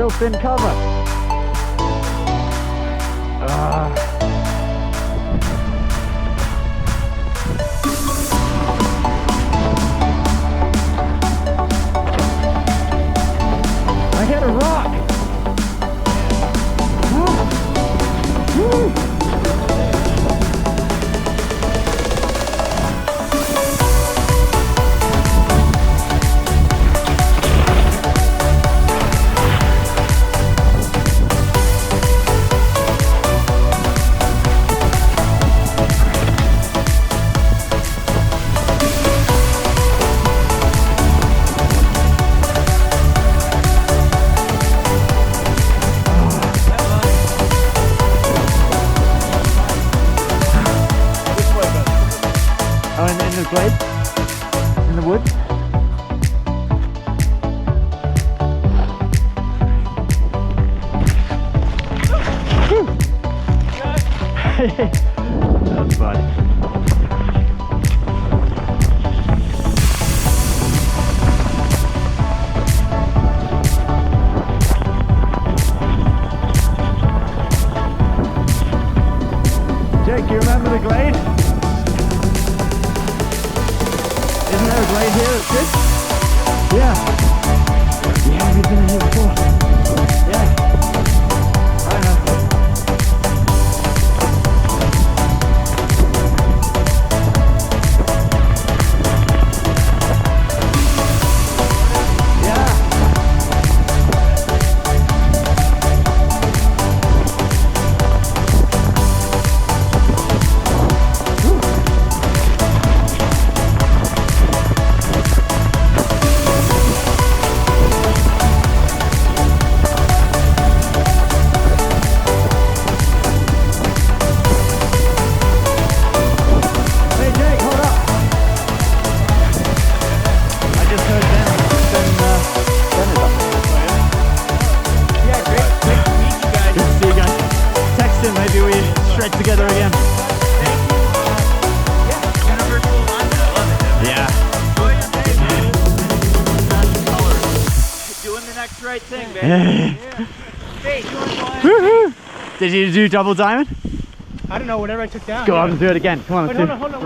real thin cover. I hit a rock. Woo. In the glade, in the woods. That was fun. Jake, you remember the glade? Isn't there a glade here that's good? Yeah. Yeah, we've been in here before. Yeah. I know. Yeah. Maybe we shred together again. Thank you. Yeah, universal alignment. I love it. Yeah. Doing the next right thing, baby. Yeah. Hey, you want Woohoo! Did you do double diamond? I don't know, whatever I took down. Go on and do it again. Come on. Wait, hold on.